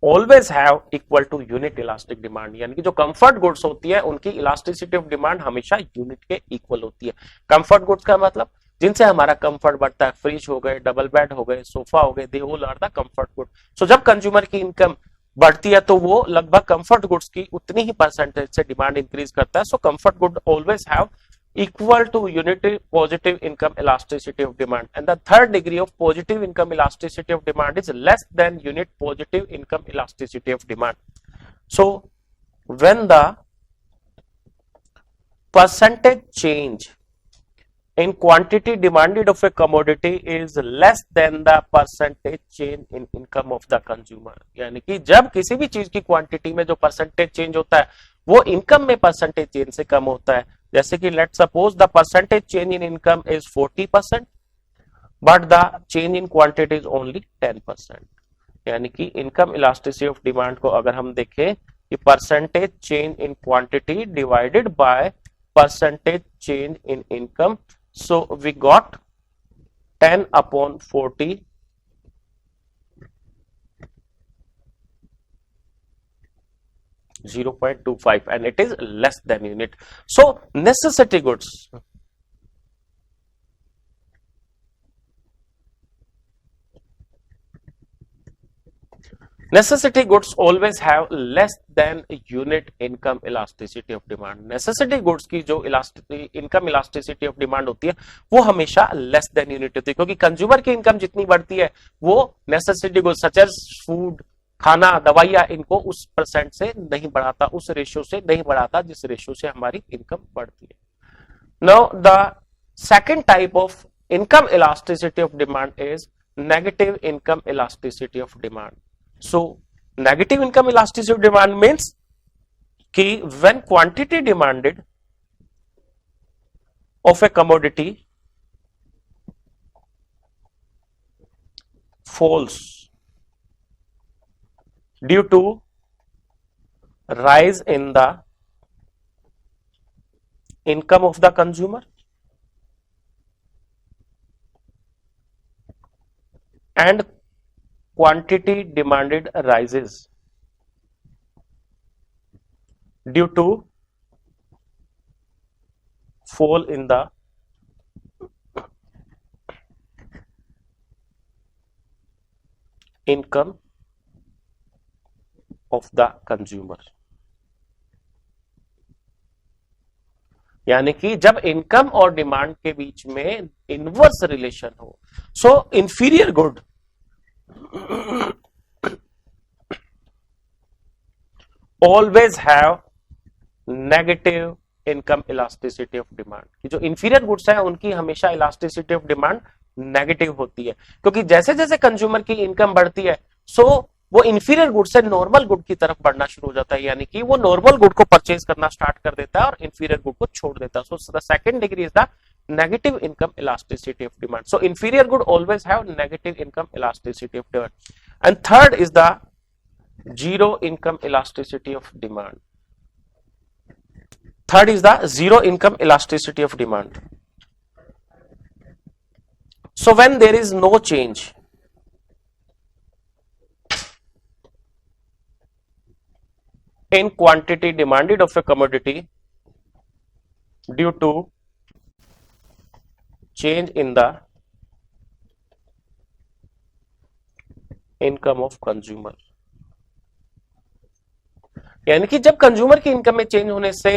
always have equal to unit elastic demand, यानी कि जो comfort goods होती है उनकी elasticity of demand हमेशा unit के equal होती है। comfort goods का मतलब जिनसे हमारा कंफर्ट बढ़ता है, फ्रिज हो गए, डबल बेड हो गए, सोफा हो गए, they all are the comfort good. So जब कंज्यूमर की इनकम बढ़ती है तो वो लगभग कंफर्ट गुड्स की उतनी ही परसेंटेज से डिमांड इंक्रीज करता है। So comfort good always have equal to unit positive income elasticity of demand, and the third degree of positive income elasticity of demand is less than unit positive income elasticity of demand. So when the percentage change in quantity demanded of a commodity is less than the percentage change in income of the consumer। यानी कि जब किसी भी चीज की quantity में जो percentage change होता है वो इनकम में परसेंटेज चेंज से कम होता है। जैसे कि let suppose the percentage change in income is 40% but the change in quantity is only 10%। यानी कि इनकम इलास्टिसिटी ऑफ डिमांड को अगर हम देखें कि percentage change in quantity divided by percentage change in income, so we got 10 upon 40 0.25 and it is less than unit। so necessity goods, necessity goods always have less than unit income elasticity of demand। necessity goods की जो income elasticity of demand होती है वो हमेशा less than unit होती है, क्योंकि consumer की इनकम जितनी बढ़ती है वो necessity goods such as food, खाना, दवाइयां, इनको उस परसेंट से नहीं बढ़ाता, उस रेशियो से नहीं बढ़ाता जिस रेशियो से हमारी इनकम बढ़ती है। Now the second type of income elasticity of demand is negative income elasticity of demand. So negative income elasticity of demand means कि when quantity demanded of a commodity falls due to rise in the income of the consumer and quantity demanded rises due to fall in the income of the consumer। यानी कि जब income और demand के बीच में inverse relation हो, so inferior good always have negative income elasticity of demand. कि जो इंफीरियर गुड्स है उनकी हमेशा इलास्टिसिटी ऑफ डिमांड नेगेटिव होती है, क्योंकि जैसे जैसे कंज्यूमर की इनकम बढ़ती है सो वो इंफीरियर गुड से नॉर्मल गुड की तरफ बढ़ना शुरू हो जाता है, यानी कि वो नॉर्मल गुड को परचेज करना स्टार्ट कर देता है और इंफीरियर गुड को छोड़ देता है। So the second degree is the negative income elasticity of demand। so inferior good always have negative income elasticity of demand। and third is the zero income elasticity of demand। third is the zero income elasticity of demand। so when there is no change in quantity demanded of a commodity due to change in the income of consumer। यानी कि जब consumer की income में change होने से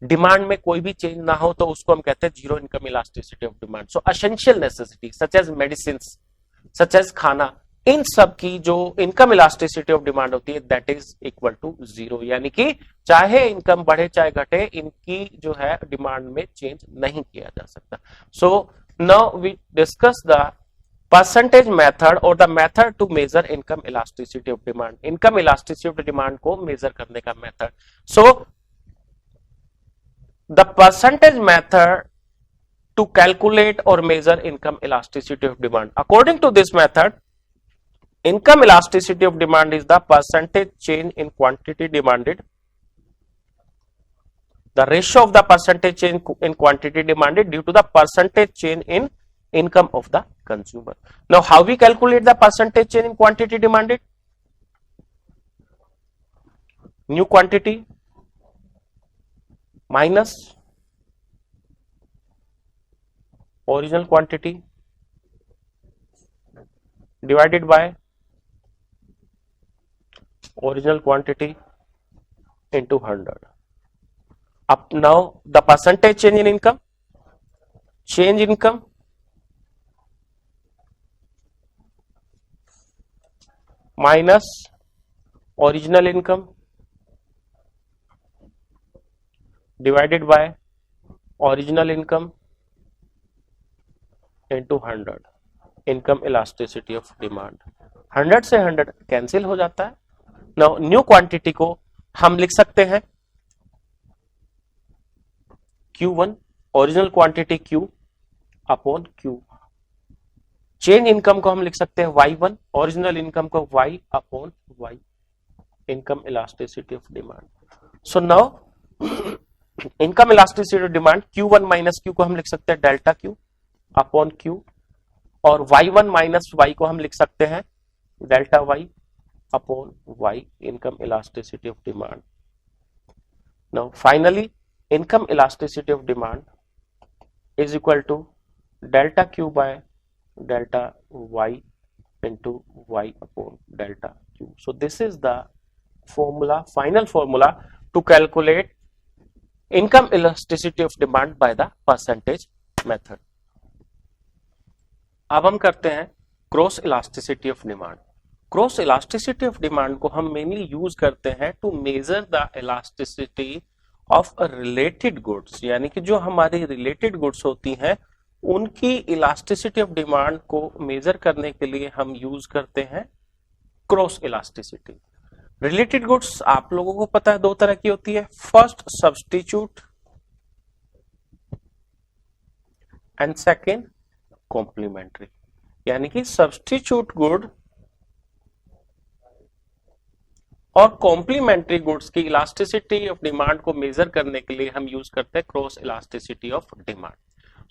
demand में कोई भी चेंज ना हो तो उसको हम कहते हैं zero income elasticity of demand. So essential necessity such as medicine, such as खाना, इन सब की जो इनकम इलास्टिसिटी ऑफ डिमांड होती है that is equal to zero. यानी कि चाहे इनकम बढ़े चाहे घटे, इनकी जो है डिमांड में चेंज नहीं किया जा सकता। So now we discuss the percentage method और the method to measure income elasticity of demand. Income elasticity of demand को मेजर करने का method. So the percentage method to calculate or measure income elasticity of demand, according to this method income elasticity of demand is the percentage change in quantity demanded, the ratio of the percentage change in quantity demanded due to the percentage change in income of the consumer। now how we calculate the percentage change in quantity demanded? new quantity minus original quantity divided by original quantity into 100। up now the percentage change in income, change income minus original income divided by original income into 100 income elasticity of demand. 100 से 100 cancel हो जाता है। Now new quantity को हम लिख सकते हैं Q1 original quantity Q upon Q। Change income को हम लिख सकते हैं Y1 ओरिजिनल इनकम को Y upon Y income elasticity of demand. So now income elasticity of demand Q1 minus Q को हम लिख सकते हैं डेल्टा Q अपॉन Q, और Y1 माइनस Y को हम लिख सकते हैं delta Y upon Y income elasticity of demand. Now finally income elasticity of demand is equal to delta Q by delta Y into Y upon delta Q. So this is the formula, final formula to calculate income elasticity of demand by the percentage method. अब हम करते हैं cross elasticity of demand. Cross elasticity of demand को हम mainly use करते हैं to measure the elasticity of related goods, यानी कि जो हमारी रिलेटेड गुड्स होती हैं उनकी इलास्टिसिटी ऑफ डिमांड को मेजर करने के लिए हम यूज करते हैं क्रॉस इलास्टिसिटी। रिलेटेड गुड्स आप लोगों को पता है दो तरह की होती है, first substitute and second complementary. यानी कि सब्स्टिट्यूट गुड और कॉम्प्लीमेंट्री गुड्स की इलास्टिसिटी ऑफ डिमांड को मेजर करने के लिए हम यूज करते हैं cross elasticity of demand.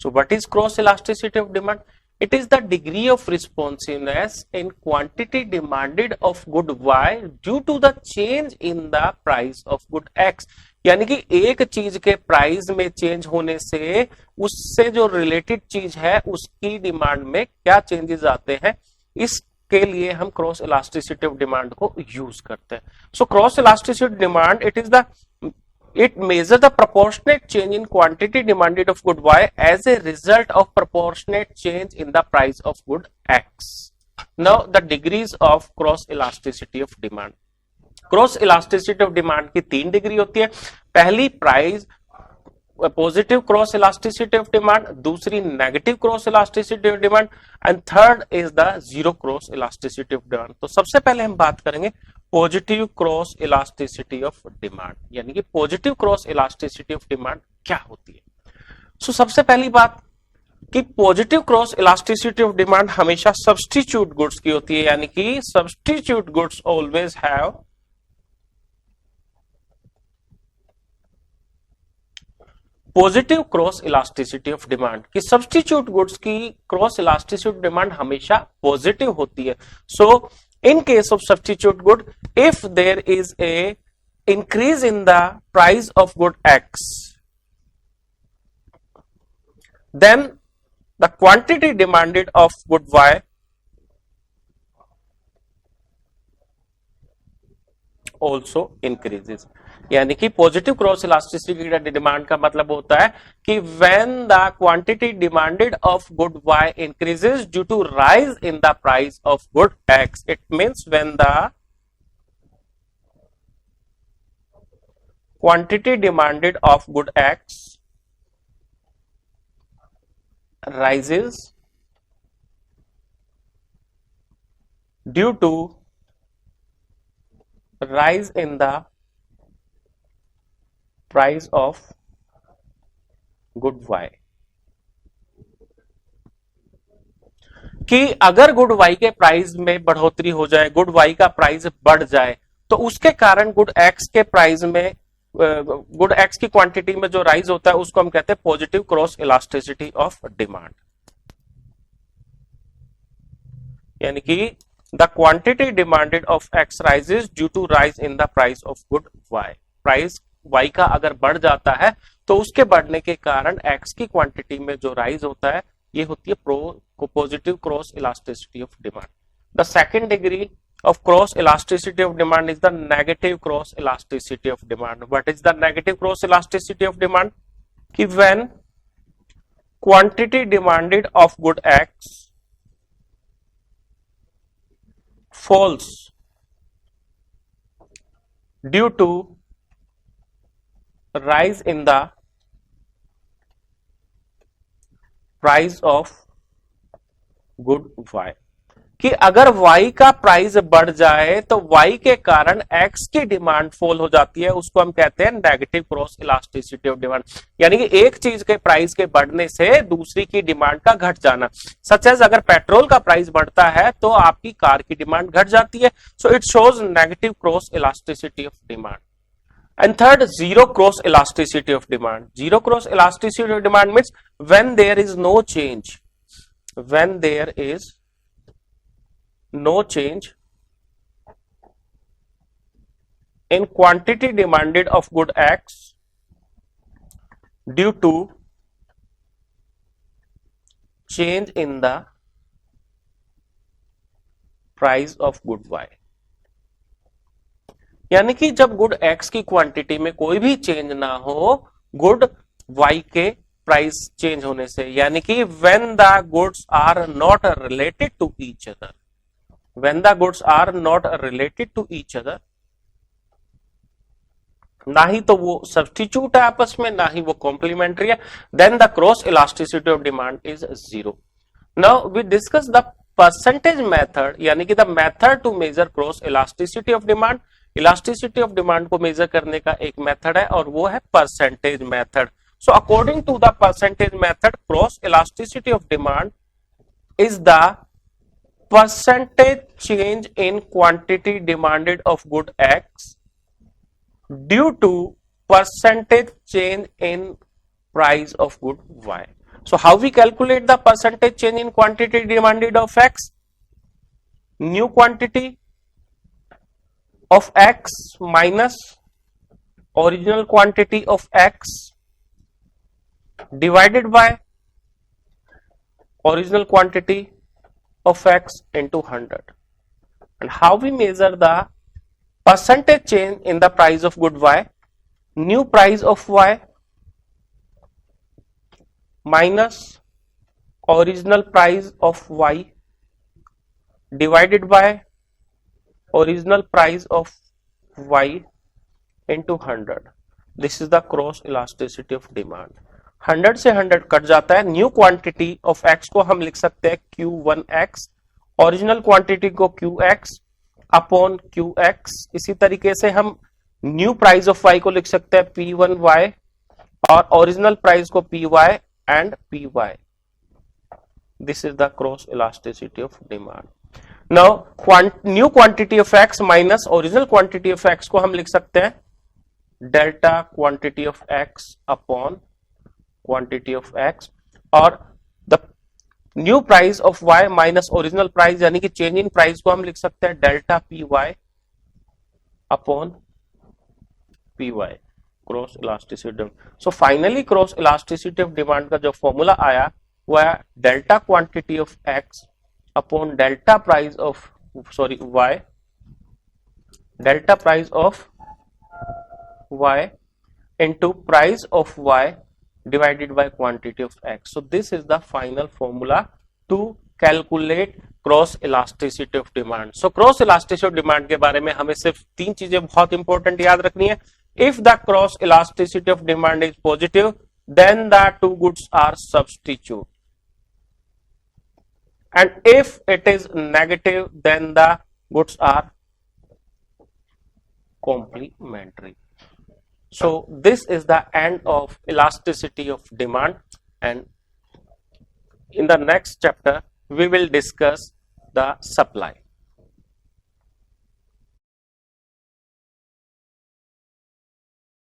So what is cross elasticity of demand? It is the degree of responsiveness in quantity demanded of good Y due to the change in the price of good X। यानी कि एक चीज के price में change होने से उससे जो रिलेटेड चीज है उसकी डिमांड में क्या चेंजेस आते हैं, इस के लिए हम क्रॉस इलास्टिसिटी ऑफ डिमांड को यूज करते हैं। So cross elasticity demand it measures the proportionate change in quantity demanded of good Y as a result of proportionate change in the price of good X. Now the degrees of cross elasticity of demand. Cross elasticity of demand की 3 degree होती है। पहली price positive cross elasticity of demand, दूसरी negative cross elasticity of demand and third is the zero cross elasticity of demand. तो सबसे पहले हम बात करेंगे positive cross elasticity of demand, यानी कि positive cross elasticity of demand क्या होती है। सो सबसे पहली बात कि positive cross elasticity of demand हमेशा सब्स्टिट्यूट गुड्स की होती है, यानी कि substitute goods always have positive cross elasticity of demand. कि सब्स्टिट्यूट गुड्स की क्रॉस इलास्टिसिटी ऑफ डिमांड हमेशा पॉजिटिव होती है। So in case of substitute good, if there is a increase in the price of good X, then the quantity demanded of good Y also increases। यानी कि positive cross elasticity demand का मतलब होता है कि when the quantity demanded of good Y increases due to rise in the price of good X, it means when the quantity demanded of good X rises due to rise in the price of good Y। कि अगर good Y के price में बढ़ोतरी हो जाए, good Y का price बढ़ जाए, तो उसके कारण गुड X के प्राइस में गुड X की क्वांटिटी में जो राइज होता है उसको हम कहते हैं positive cross elasticity of demand. यानी कि the quantity demanded of X rises due to rise in the price of good Y। Price Y का अगर बढ़ जाता है तो उसके बढ़ने के कारण X की क्वांटिटी में जो राइज होता है ये होती है positive cross elasticity of demand. The second degree of cross elasticity of demand is the negative cross elasticity of demand. What is the negative cross elasticity of demand? कि when quantity demanded of good X falls due to rise in the price of good Y, कि अगर Y का price बढ़ जाए तो Y के कारण X की डिमांड फॉल हो जाती है, उसको हम कहते हैं negative cross elasticity of demand. यानी कि एक चीज के प्राइस के बढ़ने से दूसरी की डिमांड का घट जाना। सच एज अगर पेट्रोल का प्राइस बढ़ता है तो आपकी कार की डिमांड घट जाती है। सो it shows negative cross elasticity of demand. And third, zero cross elasticity of demand. Zero cross elasticity of demand means when there is no change, when there is no change in quantity demanded of good X due to change in the price of good Y. यानी कि जब good X की quantity में कोई भी change ना हो good Y के प्राइस चेंज होने से, यानी कि when the goods are not related to each other, when the goods are not related to each other, ना ही तो वो सब्स्टिट्यूट है आपस में, ना ही वो कॉम्प्लीमेंट्री है, then the cross elasticity of demand is zero. Now we discuss the percentage method, यानी कि the method to measure cross elasticity of demand. Elasticity of demand को मेजर करने का एक मेथड है और वो है percentage method. So according to the percentage method, cross elasticity of demand is the percentage change in quantity demanded of good X due to percentage change in price of good Y. So how we calculate the percentage change in quantity demanded of X? New quantity of X minus original quantity of X divided by original quantity of X into 100. And how we measure the percentage change in the price of good Y? New price of Y minus original price of Y divided by original price of Y into 100. This is the cross elasticity of demand. 100 से 100 cut जाता है। New quantity of X को हम लिख सकते हैं Q1X, original quantity को QX upon QX। इसी तरीके से हम न्यू प्राइस ऑफ Y को लिख सकते हैं P1Y और ओरिजिनल प्राइस को PY and PY। This is the cross elasticity of demand. Now new quantity of X minus original quantity of X को हम लिख सकते हैं delta quantity of X upon quantity of X, और the new price of Y minus original price यानी कि change in price को हम लिख सकते हैं delta PY upon PY, cross elasticity. So finally cross elasticity of demand का जो फॉर्मूला आया वह delta quantity of X upon delta price of Y, delta price of Y into price of Y divided by quantity of X. So this is the final formula to calculate cross elasticity of demand. So cross elasticity of demand के बारे में हमें सिर्फ तीन चीजें बहुत important याद रखनी है। If the cross elasticity of demand is positive, then the two goods are substitute. And if it is negative, then the goods are complementary. So this is the end of elasticity of demand, and in the next chapter we will discuss the supply.